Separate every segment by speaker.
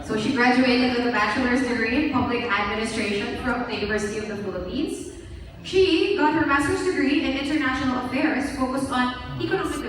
Speaker 1: So she graduated with a bachelor's degree in public administration from the University of the Philippines. She got her master's degree in international affairs focused on economic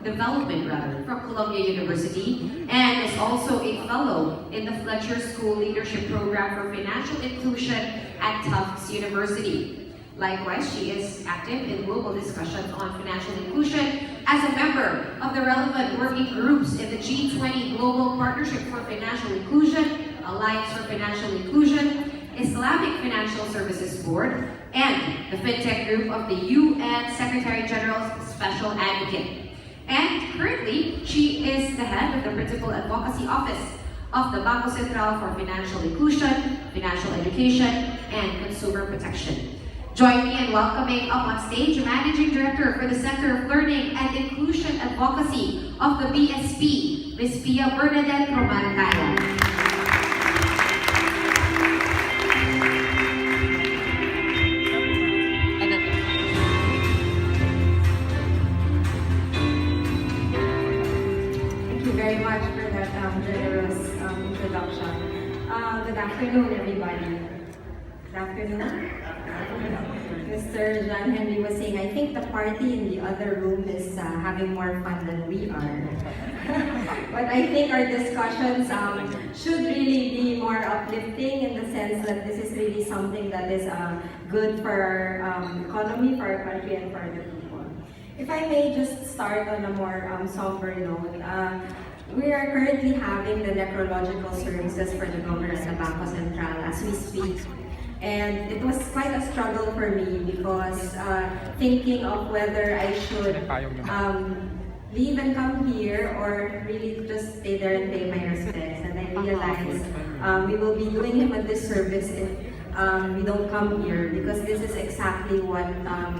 Speaker 1: development from Columbia University, and is also a fellow in the Fletcher School Leadership Program for Financial Inclusion at Tufts University. Likewise, she is active in global discussions on financial inclusion as a member of the relevant working groups in the G20 Global Partnership for Financial Inclusion, Alliance for Financial Inclusion, Islamic Financial Services Board, and the FinTech Group of the UN Secretary General's Special Advocate. And currently, she is the head of the Principal Advocacy Office of the Bangko Sentral for Financial Inclusion, Financial Education, and Consumer Protection. Join me in welcoming up on stage Managing Director for the Center of Learning and Inclusion Advocacy of the BSP, Ms. Pia Bernadette Roman-Tayag.
Speaker 2: Good afternoon, everybody. Good afternoon. Mr. John Henry was saying, I think the party in the other room is having more fun than we are. But I think our discussions should really be more uplifting in the sense that this is really something that is good for our economy, for our country, and for the people. If I may just start on a more somber note, we are currently having the necrological services for the governor of the Bangko Sentral as we speak. And it was quite a struggle for me because thinking of whether I should leave and come here or really just stay there and pay my respects. And I realized we will be doing him a disservice if we don't come here, because this is exactly what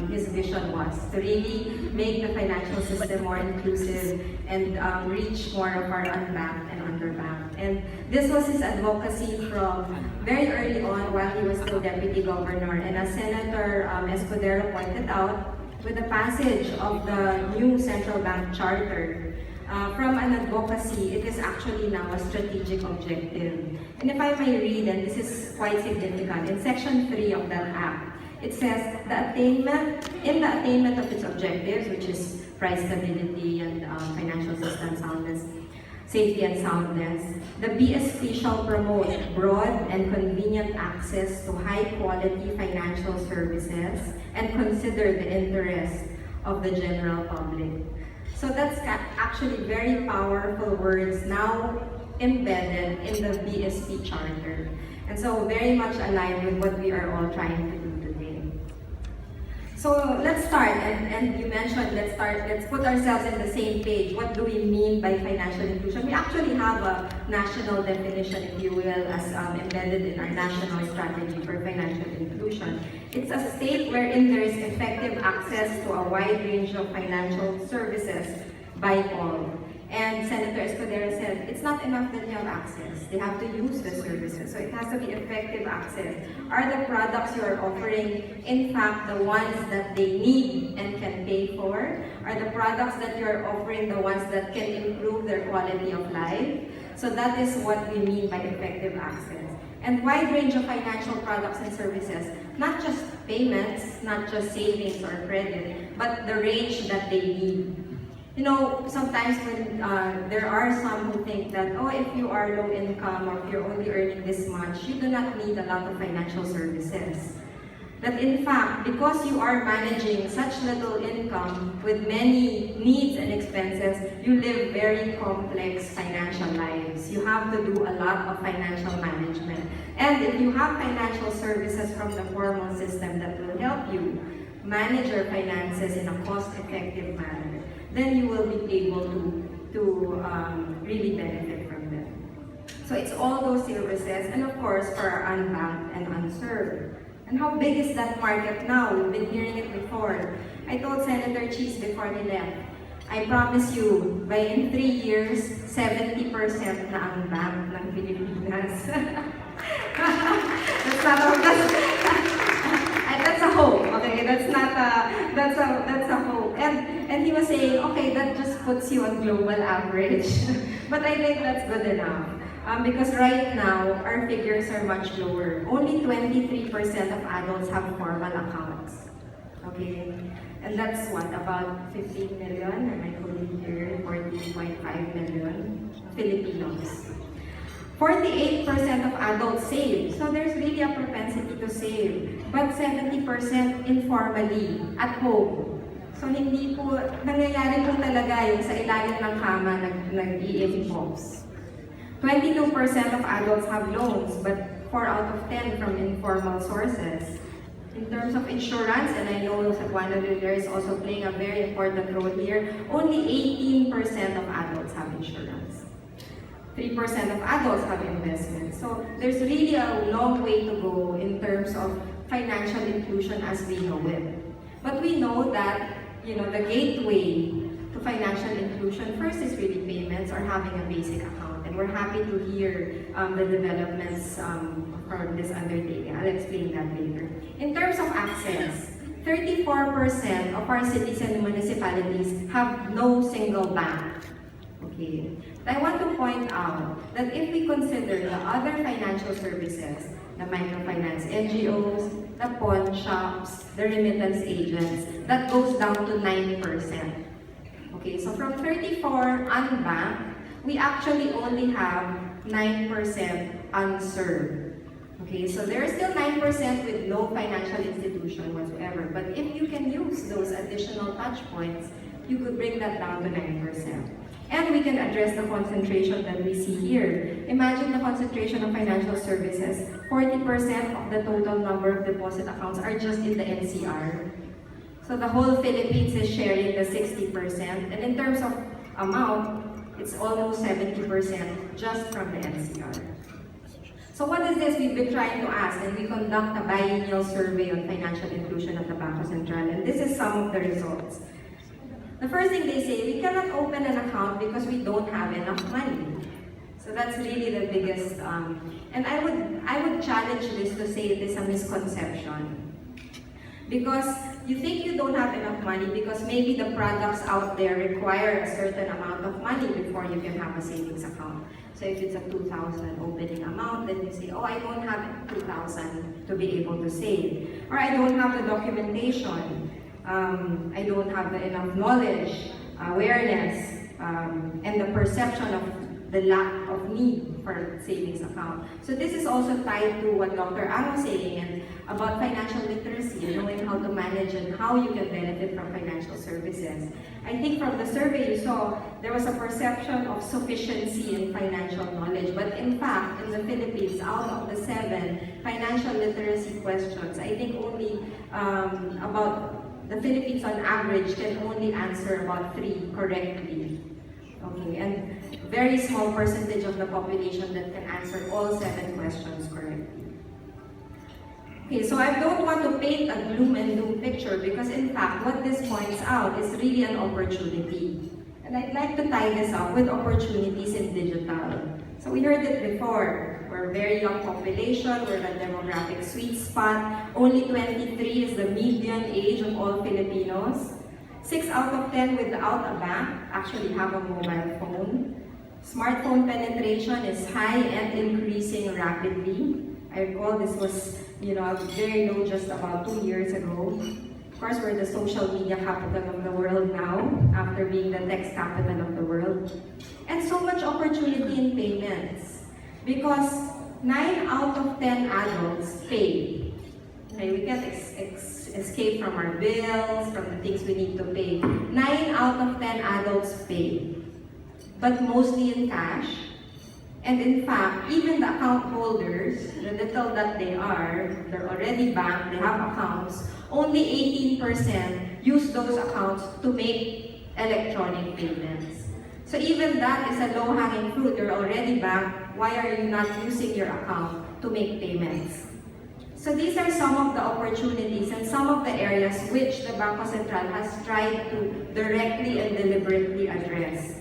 Speaker 2: his vision was, to really make the financial system more inclusive and reach more of our unbanked and underbanked. And this was his advocacy from very early on while he was still Deputy Governor. And as Senator Escudero pointed out, with the passage of the new Central Bank Charter, from an advocacy, it is actually now a strategic objective. And if I may read, and this is quite significant, in Section 3 of that Act, it says, in the attainment of its objectives, which is price stability and financial system soundness, safety and soundness, the BSP shall promote broad and convenient access to high-quality financial services and consider the interests of the general public. So that's actually very powerful words now embedded in the BSP Charter. And so very much aligned with what we are all trying to do today. So let's start, and you mentioned let's put ourselves in the same page. What do we mean by financial inclusion? We actually have a national definition, if you will, as embedded in our national strategy for financial inclusion. It's a state wherein there is effective access to a wide range of financial services by all. And Senator Escudero said, it's not enough that you have access. They have to use the services. So it has to be effective access. Are the products you are offering, in fact, the ones that they need and can pay for? Are the products that you are offering the ones that can improve their quality of life? So that is what we mean by effective access. And wide range of financial products and services, not just payments, not just savings or credit, but the range that they need. You know, sometimes when there are some who think that, oh, if you are low income or if you're only earning this much, you do not need a lot of financial services. But in fact, because you are managing such little income with many needs and expenses, you live very complex financial lives. You have to do a lot of financial management. And if you have financial services from the formal system that will help you manage your finances in a cost-effective manner, then you will be able to really benefit from them. So it's all those services, and of course for our unbanked and unserved. And how big is that market now? We've been hearing it before. I told Senator Cheese before he left, I promise you, by in 3 years, 70% na unbanked ng Pilipinas. That's a hope, okay? That's a hope. And he was saying, okay, that just puts you on global average. But I think that's good enough. Because right now, our figures are much lower. Only 23% of adults have formal accounts. Okay? And that's what, about 15 million, and my colleague here, 14.5 million Filipinos. 48% of adults save. So there's really a propensity to save. But 70% informally, at home. So hindi po, nangyayari po talaga yung sa ilalim ng kama nag-i-impose. 22% of adults have loans, but 4 out of 10 from informal sources. In terms of insurance, and I know Juan Rivera is also playing a very important role here, only 18% of adults have insurance. 3% of adults have investments. So there's really a long way to go in terms of financial inclusion as we know it. But we know that, the gateway to financial inclusion first is really payments or having a basic account. And we're happy to hear the developments from this undertaking. I'll explain that later. In terms of access, 34% of our cities and municipalities have no single bank. Okay. I want to point out that if we consider the other financial services, the microfinance NGOs, the pawn shops, the remittance agents, that goes down to 9%. Okay, so from 34 unbanked, we actually only have 9% unserved. Okay, so there is still 9% with no financial institution whatsoever. But if you can use those additional touch points, you could bring that down to 9%. And we can address the concentration that we see here. Imagine the concentration of financial services. 40% of the total number of deposit accounts are just in the NCR. So the whole Philippines is sharing the 60%. And in terms of amount, it's almost 70% just from the NCR. So what is this we've been trying to ask? And we conduct a biennial survey on financial inclusion at the Bangko Sentral. And this is some of the results. The first thing they say, we cannot open an account because we don't have enough money. So that's really the biggest, and I would challenge this to say it is a misconception. Because you think you don't have enough money because maybe the products out there require a certain amount of money before you can have a savings account. So if it's a 2,000 opening amount, then you say, oh, I don't have 2,000 to be able to save. Or I don't have the documentation. I don't have enough knowledge, awareness, and the perception of the lack of need for savings account. So this is also tied to what Dr. Ang was saying and about financial literacy, knowing how to manage and how you can benefit from financial services. I think from the survey you saw, there was a perception of sufficiency in financial knowledge. But in fact, in the Philippines, out of the 7 financial literacy questions, I think only the Philippines on average can only answer about 3 correctly. Okay, and very small percentage of the population that can answer all 7 questions correctly. Okay, so I don't want to paint a gloom and doom picture because in fact, what this points out is really an opportunity. And I'd like to tie this up with opportunities in digital. So we heard it before. We're a very young population, we're in a demographic sweet spot. Only 23 is the median age of all Filipinos. 6 out of 10 without a bank actually have a mobile phone. Smartphone penetration is high and increasing rapidly. I recall this was, very low just about 2 years ago. Of course, we're the social media capital of the world now, after being the text capital of the world. And so much opportunity in payments. Because 9 out of 10 adults pay. Okay, we can't escape from our bills, from the things we need to pay. 9 out of 10 adults pay, but mostly in cash. And in fact, even the account holders, the little that they are, they're already banked, they have accounts, only 18% use those accounts to make electronic payments. So even that is a low-hanging fruit. You're already banked. Why are you not using your account to make payments? So these are some of the opportunities and some of the areas which the Bangko Sentral has tried to directly and deliberately address.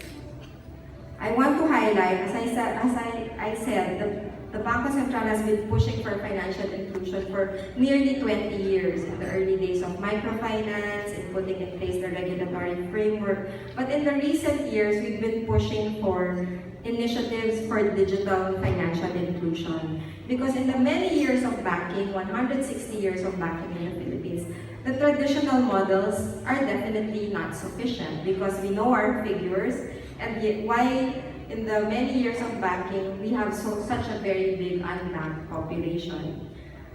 Speaker 2: I want to highlight, as I said, the Bangko Sentral has been pushing for financial inclusion for nearly 20 years in the early days of microfinance, in putting in place the regulatory framework. But in the recent years, we've been pushing for initiatives for digital financial inclusion. Because in the many years of banking, 160 years of banking in the Philippines, the traditional models are definitely not sufficient because we know our figures and yet why in the many years of banking, we have such a very big unbanked population.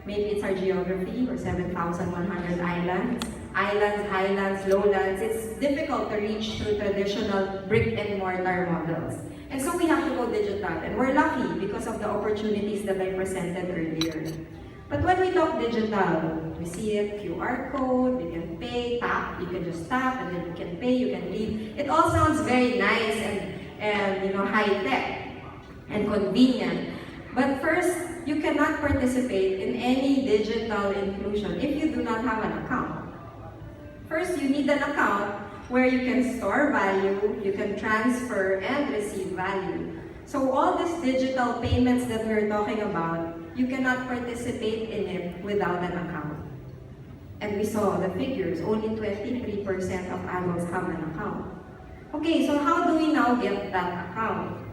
Speaker 2: Maybe it's our geography, or 7,100 islands, highlands, lowlands. It's difficult to reach through traditional brick and mortar models. And so we have to go digital. And we're lucky because of the opportunities that I presented earlier. But when we talk digital, we see it, QR code, you can pay, tap, you can just tap, and then you can pay, you can leave. It all sounds very nice and high-tech and convenient. But first, you cannot participate in any digital inclusion if you do not have an account. First, you need an account where you can store value, you can transfer and receive value. So all these digital payments that we're talking about, you cannot participate in it without an account. And we saw the figures, only 23% of adults have an account. Okay, so how do we now get that account?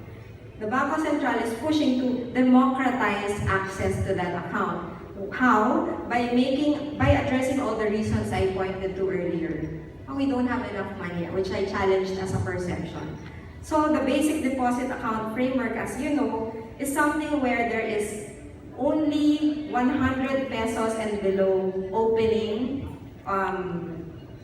Speaker 2: The Bangko Sentral is pushing to democratize access to that account. How? By addressing all the reasons I pointed to earlier. We don't have enough money, which I challenged as a perception. So the basic deposit account framework, as you know, is something where there is only 100 pesos and below opening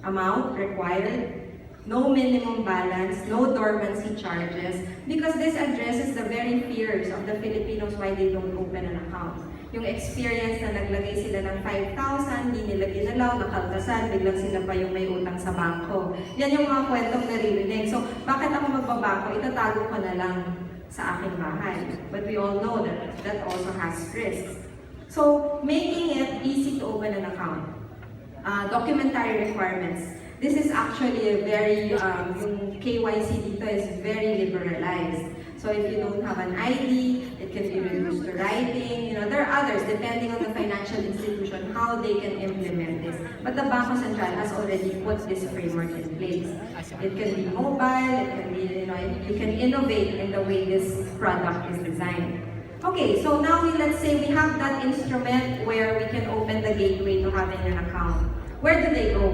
Speaker 2: amount required. No minimum balance, no dormancy charges, because this addresses the very fears of the Filipinos why they don't open an account. Yung experience na naglagay sila ng 5,000, hindi nila ginalaw, nakaltasan, biglang sila pa yung may utang sa bangko. Yan yung mga kwentong naririnig. So, bakit ako magbabangko? Itatago ko na lang sa aking bahay. But we all know that that also has risks. So, making it easy to open an account. Documentary requirements. This is actually a very, yung KYC dito is very liberalized. So if you don't have an ID, it can be reduced to writing. There are others, depending on the financial institution, how they can implement this. But the Bangko Sentral has already put this framework in place. It can be mobile, it can be, you can innovate in the way this product is designed. Okay, so now let's say we have that instrument where we can open the gateway to having an account. Where do they go?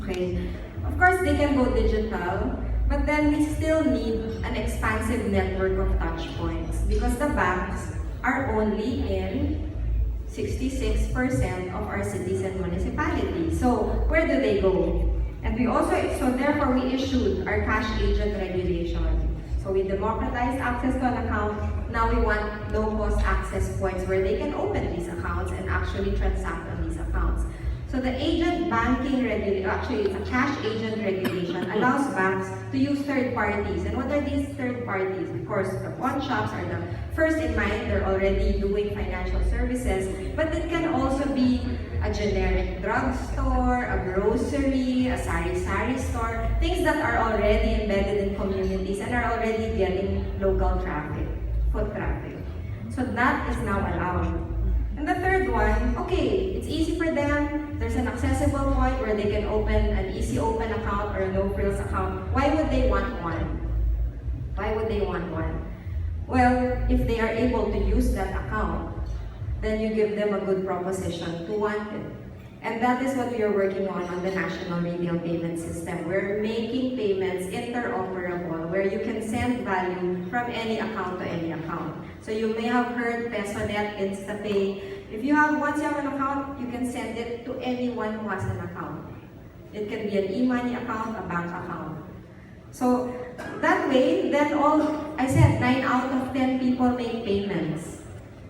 Speaker 2: Okay. Of course, they can go digital, but then we still need an expansive network of touch points because the banks are only in 66% of our cities and municipalities. So, where do they go? And therefore we issued our cash agent regulation. So we democratized access to an account. Now we want low-cost access points where they can open these accounts and actually transact on these accounts. So the agent banking regulation, actually it's a cash agent regulation, allows banks to use third parties. And what are these third parties? Of course, the pawn shops are the first in mind. They're already doing financial services, but it can also be a generic drugstore, a grocery, a sari-sari store, things that are already embedded in communities and are already getting local traffic, foot traffic. So that is now allowed. And the third one, okay, it's easy for them. There's an accessible point where they can open an easy open account or a no-frills account. Why would they want one? Why would they want one? Well, if they are able to use that account, then you give them a good proposition to want it. And that is what we are working on the National Retail Payment System. We're making payments interoperable, where you can send value from any account to any account. So you may have heard PesoNet, InstaPay. Once you have an account, you can send it to anyone who has an account. It can be an e-money account, a bank account. So that way, then 9 out of 10 people make payments.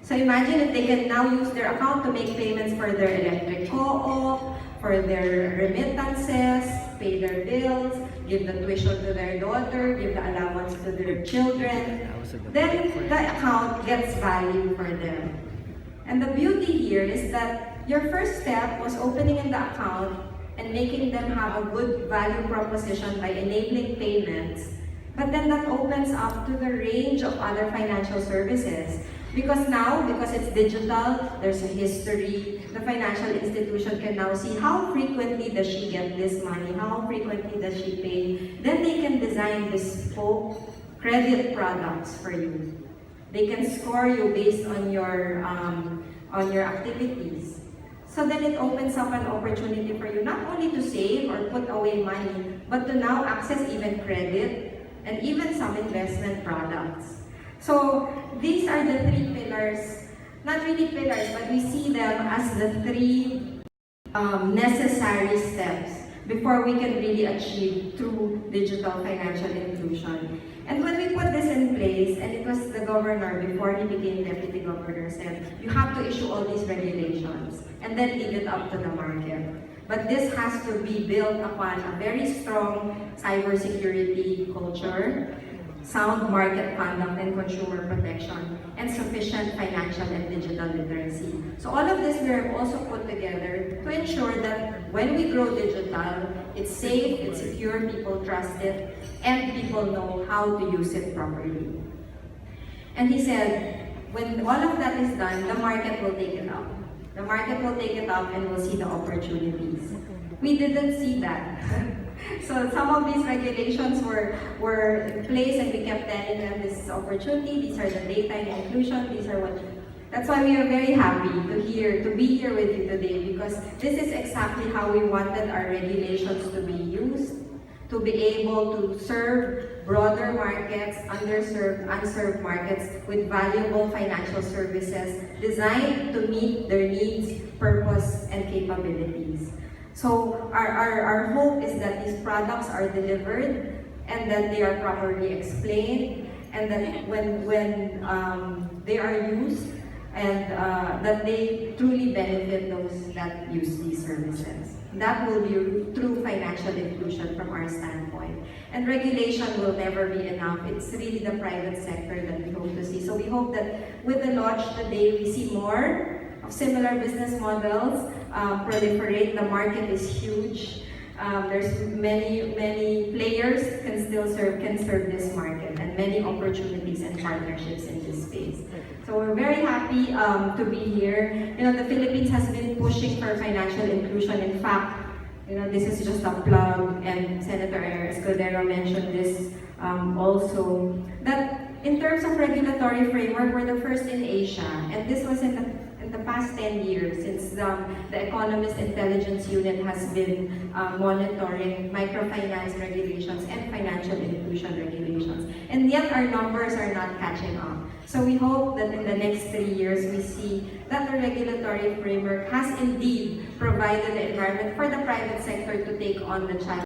Speaker 2: So imagine if they can now use their account to make payments for their electric co-op, for their remittances, pay their bills, give the tuition to their daughter, give the allowance to their children. Then the account gets value for them. And the beauty here is that your first step was opening in the account and making them have a good value proposition by enabling payments. But then that opens up to the range of other financial services. Because now, because it's digital, there's a history. The financial institution can now see how frequently does she get this money, how frequently does she pay. Then they can design bespoke credit products for you. They can score you based on your activities. So then it opens up an opportunity for you not only to save or put away money, but to now access even credit and even some investment products. So these are the three pillars, not really pillars, but we see them as the three necessary steps before we can really achieve true digital financial inclusion. And when we put this in place, and it was the governor before he became deputy governor said, you have to issue all these regulations and then leave it up to the market. But this has to be built upon a very strong cybersecurity culture, sound market conduct and consumer protection, and sufficient financial and digital literacy. So all of this we have also put together to ensure that when we grow digital, it's safe, it's secure, people trust it, and people know how to use it properly. And he said, when all of that is done, the market will take it up. The market will take it up and will see the opportunities. We didn't see that. So some of these regulations were in place and we kept telling them this is opportunity, these are the data and inclusion, these are what. That's why we are very happy to be here with you today, because this is exactly how we wanted our regulations to be used, to be able to serve broader markets, underserved, unserved markets with valuable financial services designed to meet their needs, purpose, and capabilities. So our hope is that these products are delivered and that they are properly explained, and that when they are used, and that they truly benefit those that use these services. That will be true financial inclusion from our standpoint. And regulation will never be enough. It's really the private sector that we hope to see. So we hope that with the launch today, we see more of similar business models proliferate. The market is huge. There's many players can serve this market, and many opportunities and partnerships in this space. So we're very happy to be here. You know, the Philippines has been pushing for financial inclusion. In fact, you know, this is just a plug, and Senator Escudero mentioned this also, that in terms of regulatory framework, we're the first in Asia, and this was in the past 10 years, since the Economist Intelligence Unit has been monitoring microfinance regulations and financial inclusion regulations. And yet our numbers are not catching up. So we hope that in the next 3 years, we see that the regulatory framework has indeed provided the environment for the private sector to take on the challenge.